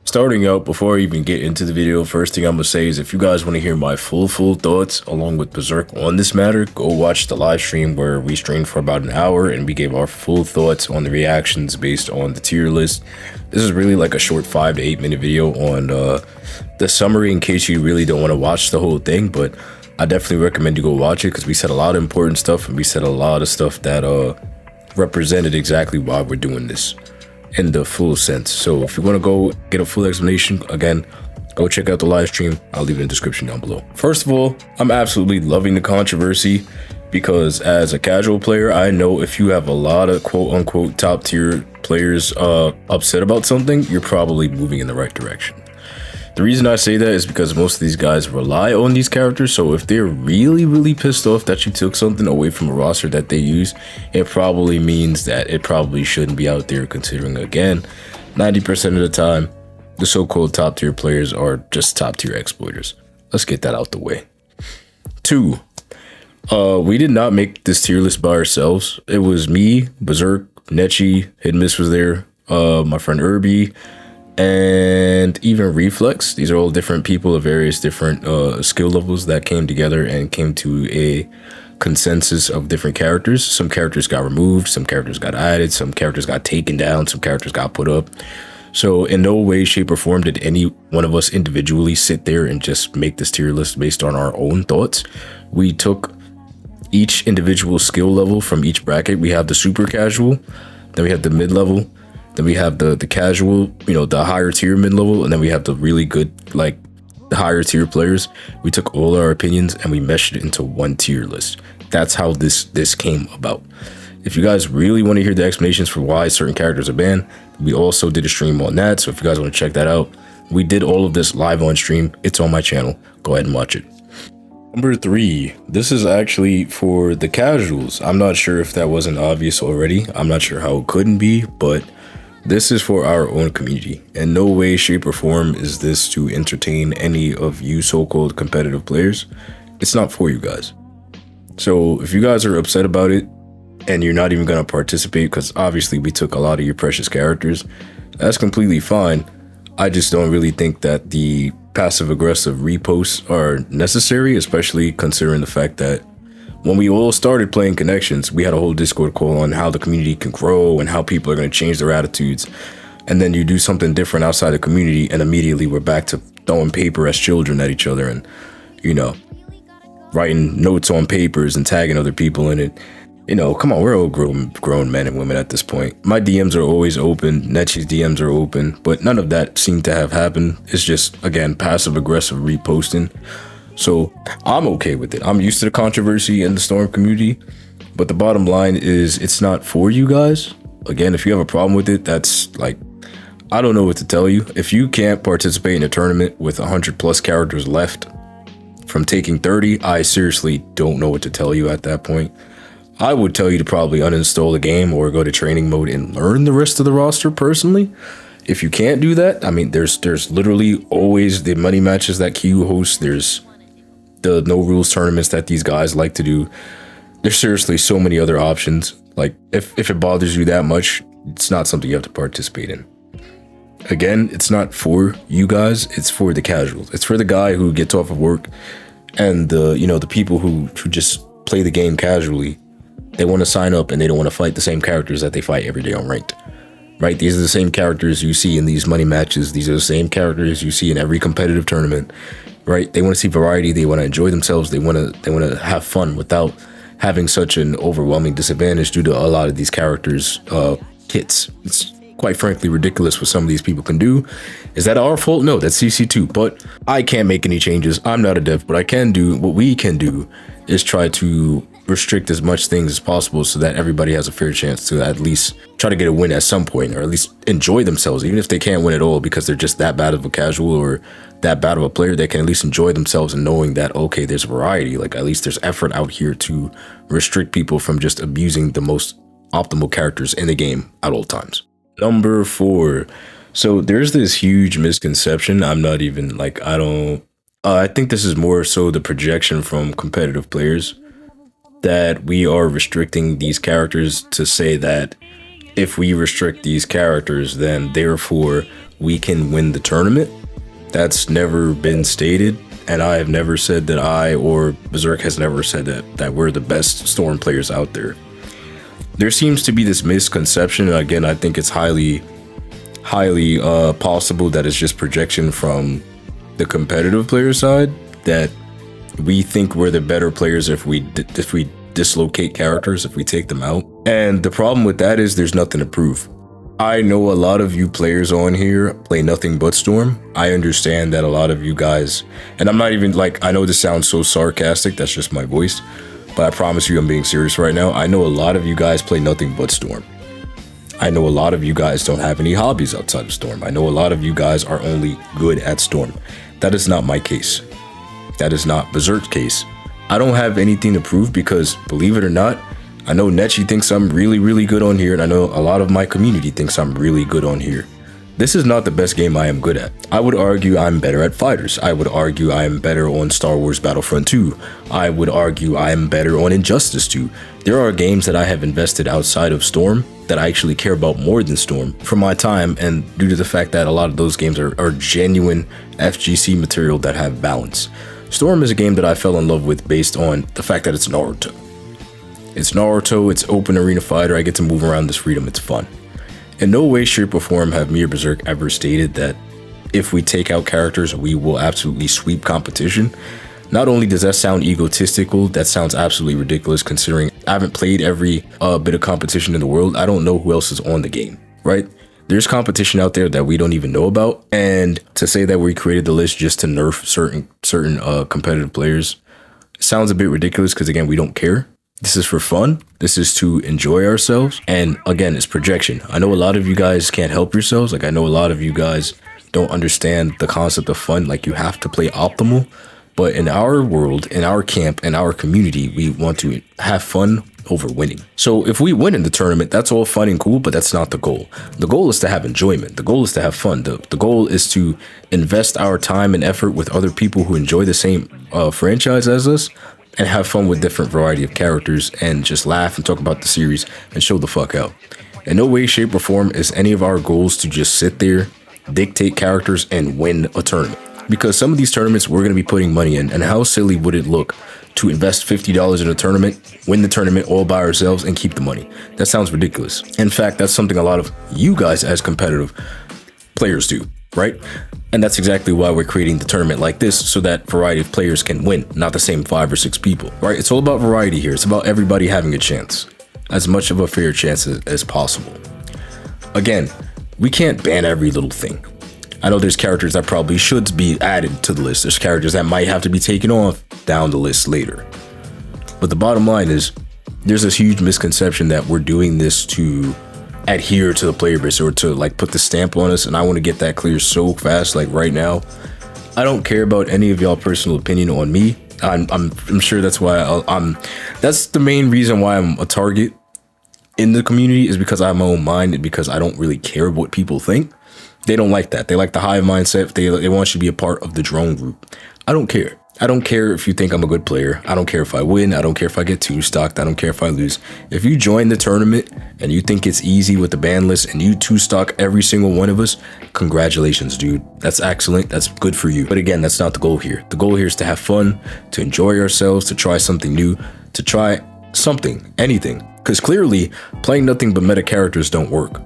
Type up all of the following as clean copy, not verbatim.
Starting out, before I even get into the video, first thing I'm gonna say is if you guys want to hear my full thoughts along with Berserk on this matter, go watch the live stream where we streamed for about an hour and we gave our full thoughts on the reactions based on the tier list. This is really like a short 5 to 8 minute video on the summary in case you really don't want to watch the whole thing, but I definitely recommend you go watch it because we said a lot of important stuff and we said a lot of stuff that represented exactly why we're doing this in the full sense. So if you want to go get a full explanation, again, go check out the live stream. I'll leave it in the description down below. First of all, I'm absolutely loving the controversy because as a casual player, I know if you have a lot of quote unquote top tier players upset about something, you're probably moving in the right direction. The reason I say that is because most of these guys rely on these characters, so if they're really pissed off that you took something away from a roster that they use, it probably means that it probably shouldn't be out there, considering, again, 90% of the time, the so-called top tier players are just top tier exploiters. Let's get that out the way. 2. We did not make this tier list by ourselves. It was me, Berserk, Nechi, Hidden Miss was there, my friend Irby, and even Reflex. These are all different people of various different skill levels that came together and came to a consensus of different characters. Some characters got removed, some characters got added, some characters got taken down, some characters got put up. So in no way, shape, or form did any one of us individually sit there and just make this tier list based on our own thoughts. We took each individual skill level from each bracket. We have the super casual, then we have the mid level, then we have the casual, you know, the higher tier mid level, and then we have the really good, like, the higher tier players. We took all our opinions and we meshed it into one tier list. That's how this came about. If you guys really want to hear the explanations for why certain characters are banned, we also did a stream on that. So if you guys want to check that out, we did all of this live on stream. It's on my channel. Go ahead and watch it. Number 3, this is actually for the casuals. I'm not sure if that wasn't obvious already. I'm not sure how it couldn't be, but this is for our own community. In no way, shape, or form is this to entertain any of you so-called competitive players. It's not for you guys. So if you guys are upset about it and you're not even going to participate because obviously we took a lot of your precious characters, that's completely fine. I just don't really think that the passive-aggressive reposts are necessary, especially considering the fact that when we all started playing Connections, we had a whole Discord call on how the community can grow and how people are going to change their attitudes. And then you do something different outside the community and immediately we're back to throwing paper as children at each other and, you know, writing notes on papers and tagging other people in it. You know, come on, we're all grown men and women at this point. My DMs are always open, Nechi's DMs are open, but none of that seemed to have happened. It's just, again, passive-aggressive reposting. So I'm okay with it. I'm used to the controversy in the Storm community, but the bottom line is it's not for you guys. Again, if you have a problem with it, that's like, I don't know what to tell you. If you can't participate in a tournament with 100+ characters left from taking 30, I seriously don't know what to tell you at that point. I would tell you to probably uninstall the game or go to training mode and learn the rest of the roster personally. If you can't do that, I mean, there's literally always the money matches that Q hosts. There's the no rules tournaments that these guys like to do. There's seriously so many other options. Like if it bothers you that much, it's not something you have to participate in. Again, it's not for you guys, it's for the casuals. It's for the guy who gets off of work and the people who just play the game casually. They want to sign up and they don't want to fight the same characters that they fight every day on ranked. Right? These are the same characters you see in these money matches. These are the same characters you see in every competitive tournament. Right? They want to see variety. They want to enjoy themselves. They want to have fun without having such an overwhelming disadvantage due to a lot of these characters' kits. It's quite frankly ridiculous what some of these people can do. Is that our fault? No, that's CC2. But I can't make any changes. I'm not a dev. What we can do is try to restrict as much things as possible so that everybody has a fair chance to at least try to get a win at some point, or at least enjoy themselves, even if they can't win at all because they're just that bad of a casual or that bad of a player. They can at least enjoy themselves and knowing that, okay, there's variety. Like, at least there's effort out here to restrict people from just abusing the most optimal characters in the game at all times. Number 4. So there's this huge misconception. I'm not even like, I think this is more so the projection from competitive players that we are restricting these characters to say that if we restrict these characters, then therefore we can win the tournament. That's never been stated, and I have never said that I or Berserk has never said that we're the best Storm players out there. There seems to be this misconception, and again, I think it's highly possible that it's just projection from the competitive player side, that we think we're the better players if we dislocate characters, if we take them out. And the problem with that is there's nothing to prove. I know a lot of you players on here play nothing but Storm. I understand that a lot of you guys, and I'm not even like, I know this sounds so sarcastic, that's just my voice, but I promise you I'm being serious right now. I know a lot of you guys play nothing but Storm. I know a lot of you guys don't have any hobbies outside of Storm. I know a lot of you guys are only good at Storm. That is not my case. That is not Berserk's case. I don't have anything to prove because, believe it or not, I know Nechi thinks I'm really good on here, and I know a lot of my community thinks I'm really good on here. This is not the best game I am good at. I would argue I'm better at fighters. I would argue I am better on Star Wars Battlefront 2. I would argue I am better on Injustice 2. There are games that I have invested outside of Storm that I actually care about more than Storm from my time, and due to the fact that a lot of those games are genuine FGC material that have balance. Storm is a game that I fell in love with based on the fact that it's Naruto. It's Naruto, it's open arena fighter, I get to move around this freedom, it's fun. In no way, shape, or form have me or Berserk ever stated that if we take out characters, we will absolutely sweep competition. Not only does that sound egotistical, that sounds absolutely ridiculous considering I haven't played every bit of competition in the world. I don't know who else is on the game, right? There's competition out there that we don't even know about, and to say that we created the list just to nerf certain competitive players sounds a bit ridiculous because, again, we don't care. This is for fun. This is to enjoy ourselves, and again, it's projection. I know a lot of you guys can't help yourselves. Like, I know a lot of you guys don't understand the concept of fun. Like, you have to play optimal, but in our world, in our camp, in our community, we want to have fun over winning. So if we win in the tournament, that's all fun and cool, but that's not the goal. The goal is to have enjoyment. The goal is to have fun. The goal is to invest our time and effort with other people who enjoy the same franchise as us and have fun with different variety of characters and just laugh and talk about the series and show the fuck out. In no way, shape, or form is any of our goals to just sit there, dictate characters, and win a tournament. Because some of these tournaments we're going to be putting money in, and how silly would it look to invest $50 in a tournament, win the tournament all by ourselves, and keep the money? That sounds ridiculous. In fact, that's something a lot of you guys as competitive players do, right? And that's exactly why we're creating the tournament like this, so that variety of players can win, not the same 5 or 6 people, right? It's all about variety here. It's about everybody having a chance, as much of a fair chance as possible. Again, we can't ban every little thing. I know there's characters that probably should be added to the list. There's characters that might have to be taken off down the list later. But the bottom line is, there's this huge misconception that we're doing this to adhere to the player base or to like put the stamp on us. And I want to get that clear so fast, like right now. I don't care about any of y'all personal opinion on me. I'm sure that's why that's the main reason why I'm a target in the community, is because I have my own mind and because I don't really care what people think. They don't like that. They like the hive mindset. They want you to be a part of the drone group. I don't care. I don't care if you think I'm a good player. I don't care if I win. I don't care if I get 2-stocked. I don't care if I lose. If you join the tournament and you think it's easy with the ban list and you 2-stock every single one of us, congratulations, dude. That's excellent. That's good for you. But again, that's not the goal here. The goal here is to have fun, to enjoy ourselves, to try something new, to try something, anything. Because clearly, playing nothing but meta characters don't work.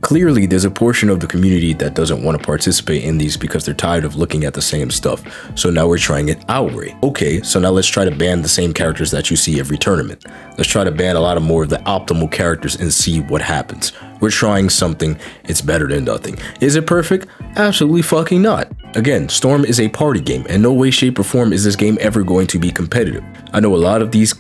Clearly, there's a portion of the community that doesn't want to participate in these because they're tired of looking at the same stuff. So now we're trying it our way. Okay, so now let's try to ban the same characters that you see every tournament. Let's try to ban a lot of more of the optimal characters and see what happens. We're trying something. It's better than nothing. Is it perfect? Absolutely fucking not. Again, Storm is a party game, and no way, shape, or form is this game ever going to be competitive. I know a lot of these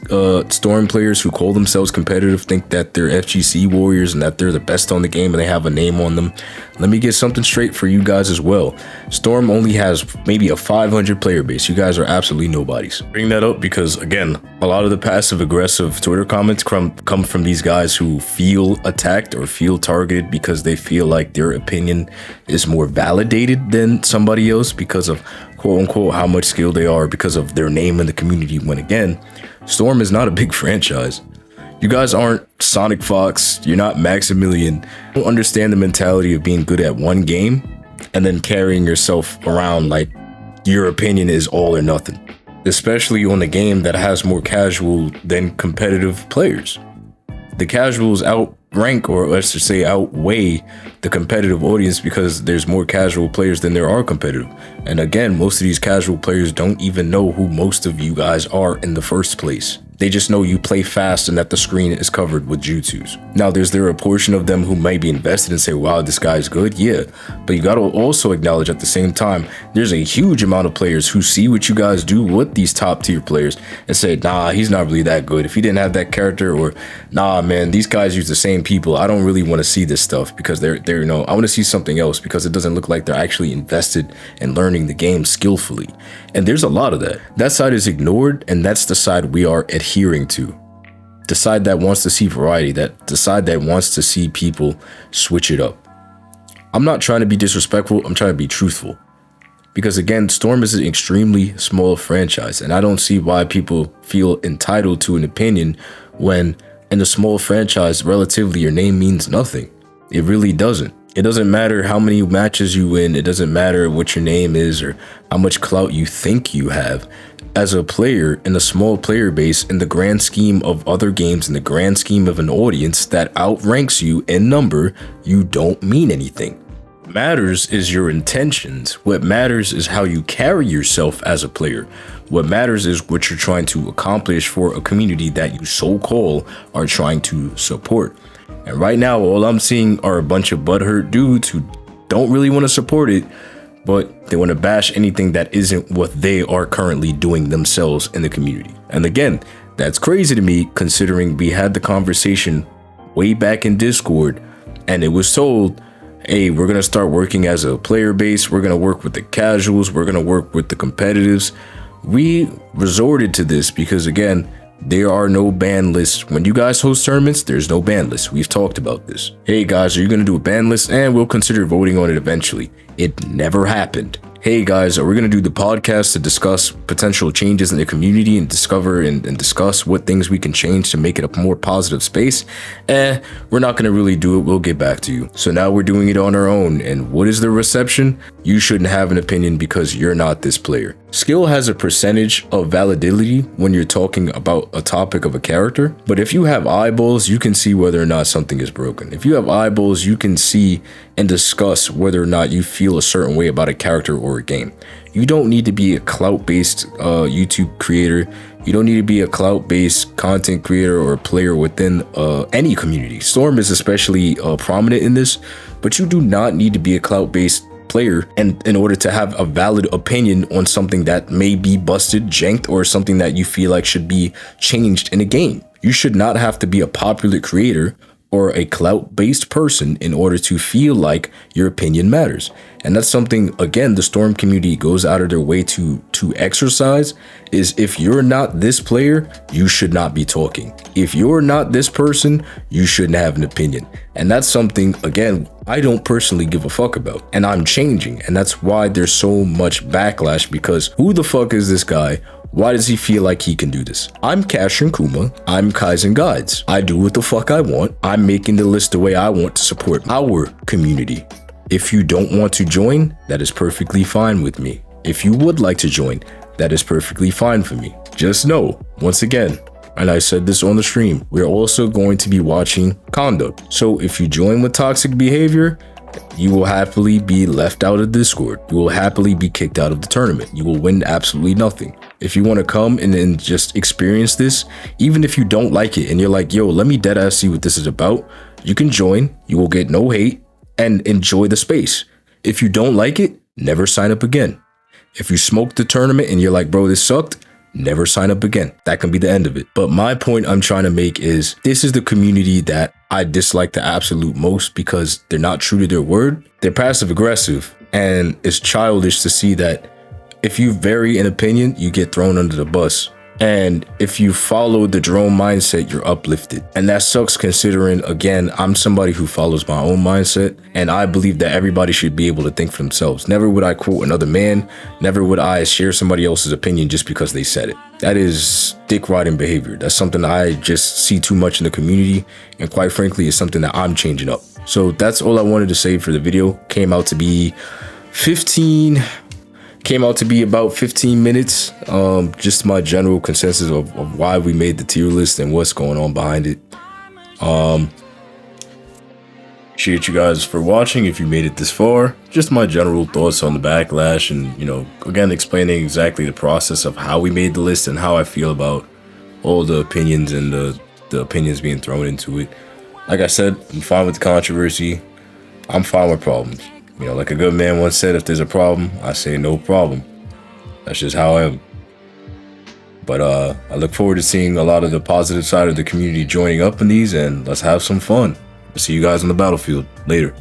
Storm players who call themselves competitive think that they're FGC warriors and that they're the best on the game and they have a name on them. Let me get something straight for you guys as well. Storm only has maybe a 500 player base. You guys are absolutely nobodies. Bring that up because, again, a lot of the passive aggressive Twitter comments come from these guys who feel attacked or feel targeted because they feel like their opinion is more validated than somebody else because of quote unquote how much skill they are, because of their name in the community, when again, Storm is not a big franchise. You guys aren't Sonic Fox, you're not Maximilian. You don't understand the mentality of being good at one game and then carrying yourself around like your opinion is all or nothing, especially on a game that has more casual than competitive players. The casuals outrank, or let's just say outweigh, the competitive audience because there's more casual players than there are competitive. And again, most of these casual players don't even know who most of you guys are in the first place. They just know you play fast and that the screen is covered with jutsus. Now, there's there a portion of them who might be invested and say, wow, this guy's good? Yeah, but you gotta also acknowledge at the same time, there's a huge amount of players who see what you guys do with these top tier players and say, nah, he's not really that good. If he didn't have that character, or nah, man, these guys use the same people. I don't really want to see this stuff because they're you know, I want to see something else because it doesn't look like they're actually invested in learning the game skillfully. And there's a lot of that. That side is ignored, and that's the side we are adhering to. The side that wants to see variety, the side that wants to see people switch it up. I'm not trying to be disrespectful, I'm trying to be truthful. Because again, Storm is an extremely small franchise, and I don't see why people feel entitled to an opinion when in a small franchise, relatively, your name means nothing. It really doesn't. It doesn't matter how many matches you win. It doesn't matter what your name is or how much clout you think you have. As a player in a small player base, in the grand scheme of other games, in the grand scheme of an audience that outranks you in number, you don't mean anything. What matters is your intentions. What matters is how you carry yourself as a player. What matters is what you're trying to accomplish for a community that you so-called are trying to support. And right now, all I'm seeing are a bunch of butthurt dudes who don't really want to support it, but they want to bash anything that isn't what they are currently doing themselves in the community. And again, that's crazy to me considering we had the conversation way back in Discord and it was told, hey, we're going to start working as a player base. We're going to work with the casuals. We're going to work with the competitives. We resorted to this because again, there are no ban lists. When you guys host tournaments, there's no ban list. We've talked about this. Hey guys, are you going to do a ban list? And we'll consider voting on it eventually. It never happened. Hey guys, are we going to do the podcast to discuss potential changes in the community and discover and discuss what things we can change to make it a more positive space? We're not going to really do it. We'll get back to you. So now we're doing it on our own. And what is the reception? You shouldn't have an opinion because you're not this player. Skill has a percentage of validity when you're talking about a topic of a character. But if you have eyeballs, you can see whether or not something is broken. If you have eyeballs, you can see and discuss whether or not you feel a certain way about a character or a game. You don't need to be a clout-based YouTube creator. You don't need to be a clout-based content creator or a player within any community. Storm is especially prominent in this, but you do not need to be a clout-based player and in order to have a valid opinion on something that may be busted, janked, or something that you feel like should be changed in a game. You should not have to be a popular creator or a clout-based person in order to feel like your opinion matters. And that's something, again, the Storm community goes out of their way to exercise, is if you're not this player, you should not be talking. If you're not this person, you shouldn't have an opinion. And that's something, again, I don't personally give a fuck about. And I'm changing. And that's why there's so much backlash, because who the fuck is this guy? Why does he feel like he can do this? I'm Cashin Kuma. I'm Kaizen Guides. I do what the fuck I want. I'm making the list the way I want to support our community. If you don't want to join, that is perfectly fine with me. If you would like to join, that is perfectly fine for me. Just know, once again, and I said this on the stream, we're also going to be watching conduct. So if you join with toxic behavior, you will happily be left out of Discord. You will happily be kicked out of the tournament. You will win absolutely nothing. If you want to come and then just experience this, even if you don't like it and you're like, yo, let me deadass see what this is about, you can join. You will get no hate and enjoy the space. If you don't like it, never sign up again. If you smoke the tournament and you're like, bro, this sucked, never sign up again. That can be the end of it. But my point I'm trying to make is this is the community that I dislike the absolute most because they're not true to their word. They're passive aggressive, and it's childish to see that if you vary an opinion, you get thrown under the bus. And if you follow the drone mindset, you're uplifted. And that sucks considering, again, I'm somebody who follows my own mindset, and I believe that everybody should be able to think for themselves. Never would I quote another man. Never would I share somebody else's opinion just because they said it. That is dick riding behavior. That's something I just see too much in the community. And quite frankly, it's something that I'm changing up. So that's all I wanted to say for the video. Came out to be 15 came out to be about 15 minutes. Just my general consensus of why we made the tier list and what's going on behind it. Appreciate you guys for watching if you made it this far. Just my general thoughts on the backlash and, you know, again, explaining exactly the process of how we made the list and how I feel about all the opinions and the opinions being thrown into it. Like I said, I'm fine with the controversy. I'm fine with problems. You know, like a good man once said, if there's a problem, I say no problem. That's just how I am. But I look forward to seeing a lot of the positive side of the community joining up in these, and let's have some fun. See you guys on the battlefield later.